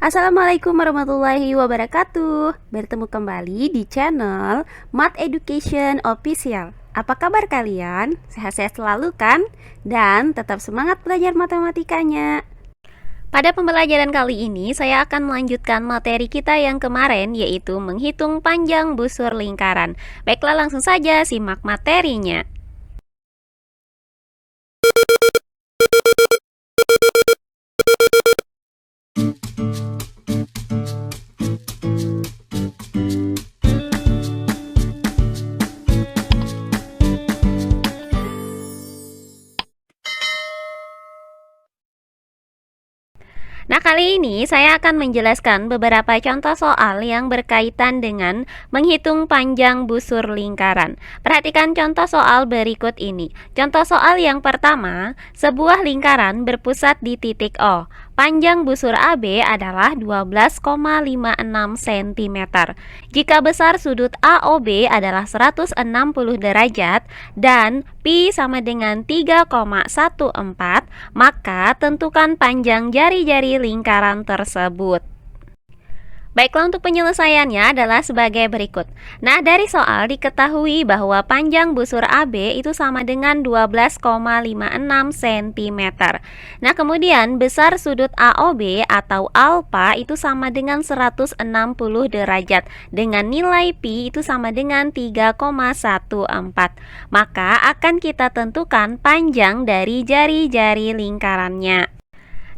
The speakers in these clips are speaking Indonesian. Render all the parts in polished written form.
Assalamualaikum warahmatullahi wabarakatuh. Bertemu kembali di channel Math Education Official. Apa kabar kalian? Sehat-sehat selalu kan? Dan tetap semangat belajar matematikanya. Pada pembelajaran kali ini saya akan melanjutkan materi kita yang kemarin, yaitu menghitung panjang busur lingkaran. Baiklah, langsung saja simak materinya. Nah, kali ini saya akan menjelaskan beberapa contoh soal yang berkaitan dengan menghitung panjang busur lingkaran. Perhatikan contoh soal berikut ini. Contoh soal yang pertama, sebuah lingkaran berpusat di titik O. Panjang busur AB adalah 12,56 cm. Jika besar sudut AOB adalah 160 derajat dan pi sama dengan 3,14, maka tentukan panjang jari-jari lingkaran tersebut. Baiklah, untuk penyelesaiannya adalah sebagai berikut. Nah, dari soal diketahui bahwa panjang busur AB itu sama dengan 12,56 cm. Nah, kemudian besar sudut AOB atau alfa itu sama dengan 160 derajat dengan nilai pi itu sama dengan 3,14. Maka akan kita tentukan panjang dari jari-jari lingkarannya.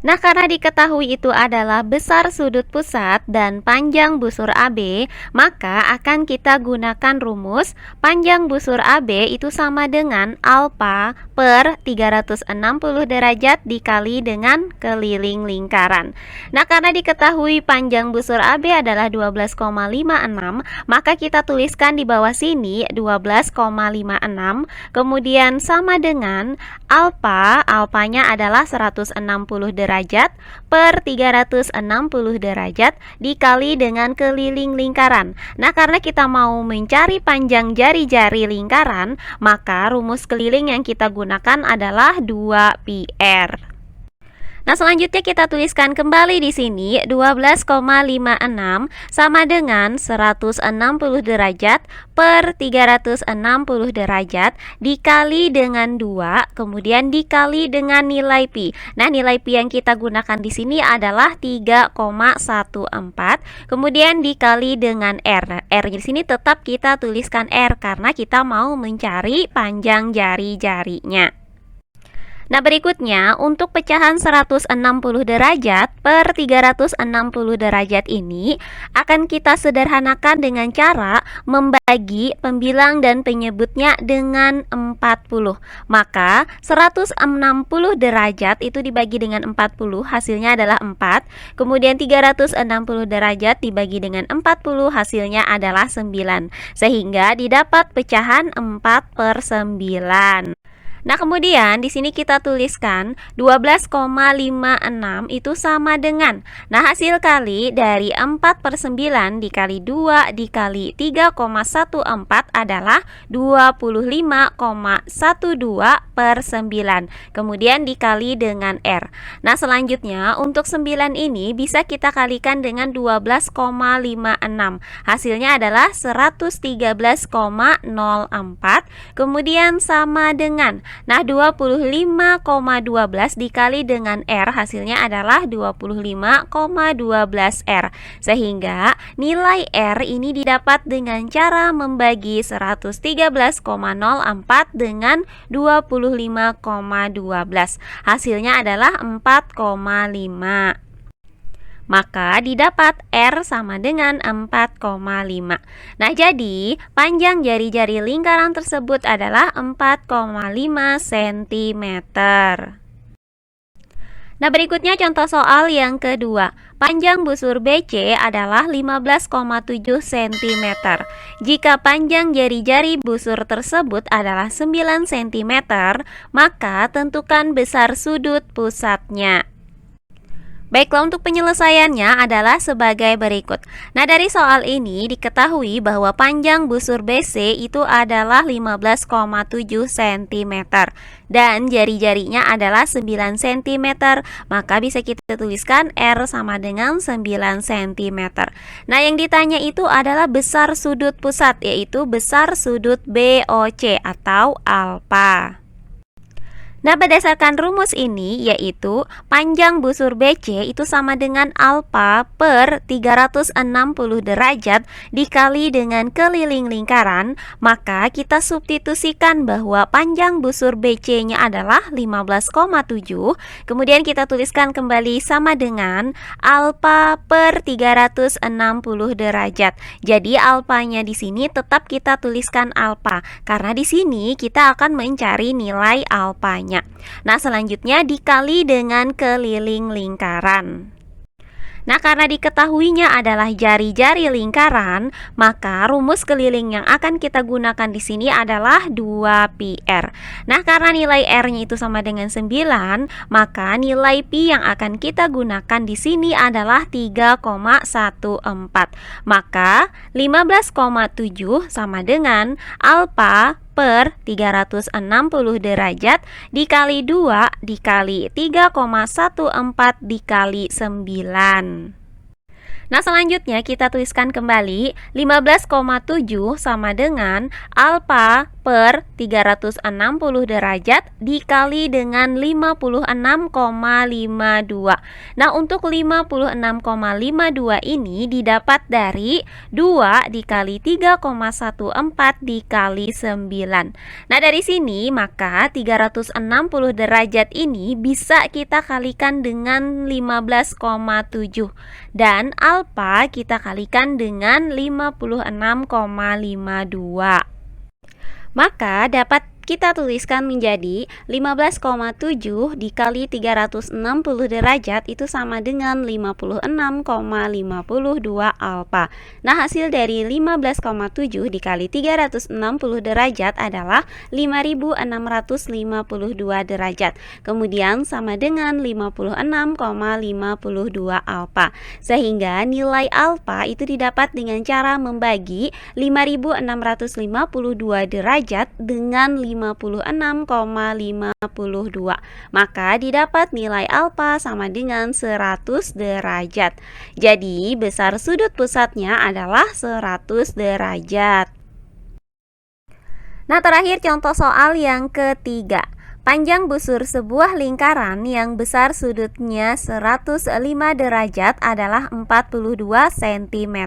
Nah, karena diketahui itu adalah besar sudut pusat dan panjang busur AB, maka akan kita gunakan rumus panjang busur AB itu sama dengan alfa per 360 derajat dikali dengan keliling lingkaran. Nah, karena diketahui panjang busur AB adalah 12,56, maka kita tuliskan di bawah sini 12,56, kemudian sama dengan alfanya adalah 160 derajat per 360 derajat dikali dengan keliling lingkaran. Nah, karena kita mau mencari panjang jari-jari lingkaran, maka rumus keliling yang kita gunakan adalah 2πr. Nah, selanjutnya kita tuliskan kembali di sini 12,56 sama dengan 160 derajat per 360 derajat dikali dengan 2, kemudian dikali dengan nilai pi. Nah, nilai pi yang kita gunakan di sini adalah 3,14, kemudian dikali dengan r. R di sini tetap kita tuliskan r karena kita mau mencari panjang jari-jarinya. Nah, berikutnya untuk pecahan 160 derajat per 360 derajat ini akan kita sederhanakan dengan cara membagi pembilang dan penyebutnya dengan 40. Maka 160 derajat itu dibagi dengan 40, hasilnya adalah 4. Kemudian 360 derajat dibagi dengan 40, hasilnya adalah 9. Sehingga didapat pecahan 4/9. Nah, kemudian di sini kita tuliskan 12,56 itu sama dengan, nah, hasil kali dari 4/9 dikali 2 dikali 3,14 adalah 25,12/9. Kemudian dikali dengan R. Nah, selanjutnya untuk 9 ini bisa kita kalikan dengan 12,56. Hasilnya adalah 113,04. Kemudian sama dengan, nah, 25,12 dikali dengan R, hasilnya adalah 25,12 R. Sehingga nilai R ini didapat dengan cara membagi 113,04 dengan 25,12. Hasilnya adalah 4,5. Maka didapat R sama dengan 4,5. Nah, jadi panjang jari-jari lingkaran tersebut adalah 4,5 cm. Nah, berikutnya contoh soal yang kedua. Panjang busur BC adalah 15,7 cm. Jika panjang jari-jari busur tersebut adalah 9 cm, maka tentukan besar sudut pusatnya. Baiklah, untuk penyelesaiannya adalah sebagai berikut. Nah, dari soal ini diketahui bahwa panjang busur BC itu adalah 15,7 cm dan jari-jarinya adalah 9 cm. Maka bisa kita tuliskan R sama dengan 9 cm. Nah, yang ditanya itu adalah besar sudut pusat, yaitu besar sudut BOC atau alfa. Nah, berdasarkan rumus ini, yaitu panjang busur BC itu sama dengan alfa per 360 derajat dikali dengan keliling lingkaran, maka kita substitusikan bahwa panjang busur BC-nya adalah 15,7, kemudian kita tuliskan kembali sama dengan alfa per 360 derajat. Jadi alfanya di sini tetap kita tuliskan alfa, karena di sini kita akan mencari nilai alfanya. Nah, selanjutnya dikali dengan keliling lingkaran. Nah, karena diketahuinya adalah jari-jari lingkaran, maka rumus keliling yang akan kita gunakan di sini adalah 2πr. Nah, karena nilai R-nya itu sama dengan 9, maka nilai pi yang akan kita gunakan di sini adalah 3,14. Maka 15,7 sama dengan alfa per 360 derajat dikali 2 dikali 3,14 dikali 9. Nah, selanjutnya kita tuliskan kembali 15,7 sama dengan alfa per 360 derajat dikali dengan 56,52. Nah, untuk 56,52 ini didapat dari 2 dikali 3,14 dikali 9. Nah, dari sini maka 360 derajat ini bisa kita kalikan dengan 15,7 dan alfa kita kalikan dengan 56,52. Maka dapat kita tuliskan menjadi 15,7 dikali 360 derajat itu sama dengan 56,52 alfa. Nah, hasil dari 15,7 dikali 360 derajat adalah 5652 derajat. Kemudian sama dengan 56,52 alfa. Sehingga nilai alfa itu didapat dengan cara membagi 5652 derajat dengan 56,52. Maka didapat nilai alfa sama dengan 100 derajat. Jadi besar sudut pusatnya adalah 100 derajat. Nah, terakhir contoh soal yang ketiga. Panjang busur sebuah lingkaran yang besar sudutnya 105 derajat adalah 42 cm.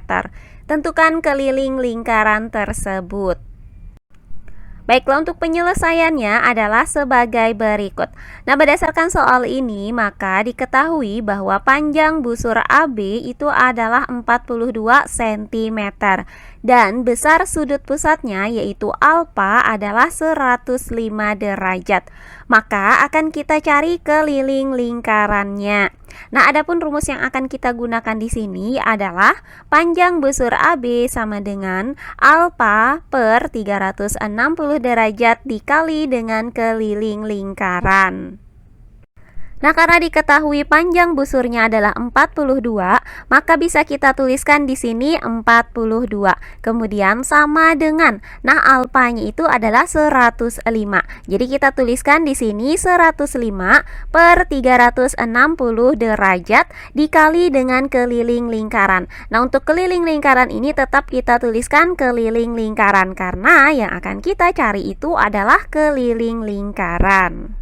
Tentukan keliling lingkaran tersebut. Baiklah, untuk penyelesaiannya adalah sebagai berikut. Nah, berdasarkan soal ini, maka diketahui bahwa panjang busur AB itu adalah 42 cm dan besar sudut pusatnya yaitu alfa adalah 105 derajat. Maka akan kita cari keliling lingkarannya. Nah, adapun rumus yang akan kita gunakan di sini adalah panjang busur AB sama dengan alfa per 360 derajat dikali dengan keliling lingkaran. Nah, karena diketahui panjang busurnya adalah 42, maka bisa kita tuliskan di sini 42. Kemudian sama dengan, nah alfanya itu adalah 105. Jadi kita tuliskan di sini 105 per 360 derajat dikali dengan keliling lingkaran. Nah, untuk keliling lingkaran ini tetap kita tuliskan keliling lingkaran karena yang akan kita cari itu adalah keliling lingkaran.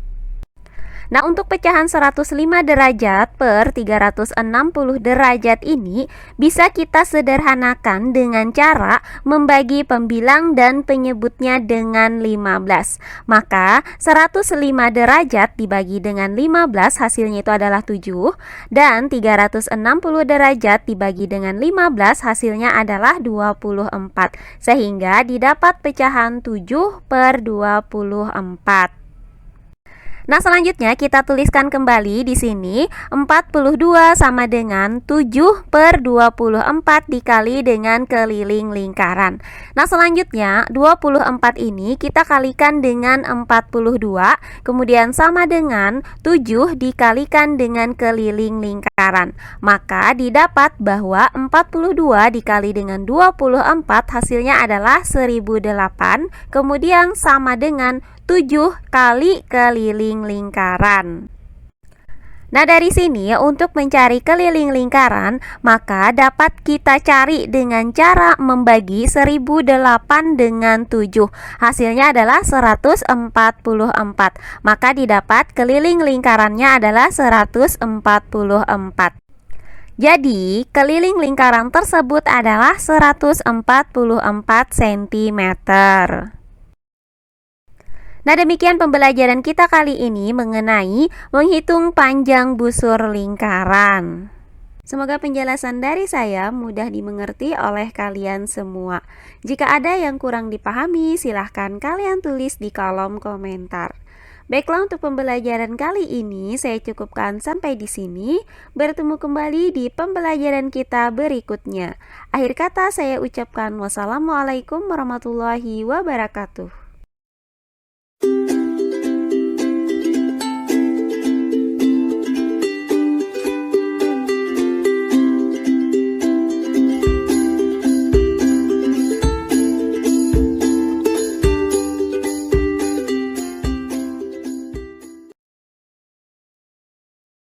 Nah, untuk pecahan 105 derajat per 360 derajat ini bisa kita sederhanakan dengan cara membagi pembilang dan penyebutnya dengan 15. Maka 105 derajat dibagi dengan 15 hasilnya itu adalah 7 dan 360 derajat dibagi dengan 15 hasilnya adalah 24. Sehingga didapat pecahan 7 per 24. Nah, selanjutnya kita tuliskan kembali di sini 42 sama dengan 7 per 24 dikali dengan keliling lingkaran. Nah, selanjutnya 24 ini kita kalikan dengan 42, kemudian sama dengan 7 dikalikan dengan keliling lingkaran. Maka didapat bahwa 42 dikali dengan 24 hasilnya adalah 1008, kemudian sama dengan 7 kali keliling lingkaran. Nah, dari sini untuk mencari keliling lingkaran, maka dapat kita cari dengan cara membagi 1008 dengan 7. Hasilnya adalah 144. Maka didapat keliling lingkarannya adalah 144. Jadi, keliling lingkaran tersebut adalah 144 cm. Nah, demikian pembelajaran kita kali ini mengenai menghitung panjang busur lingkaran. Semoga penjelasan dari saya mudah dimengerti oleh kalian semua. Jika ada yang kurang dipahami, silahkan kalian tulis di kolom komentar. Baiklah, untuk pembelajaran kali ini saya cukupkan sampai di sini. Bertemu kembali di pembelajaran kita berikutnya. Akhir kata saya ucapkan wassalamualaikum warahmatullahi wabarakatuh.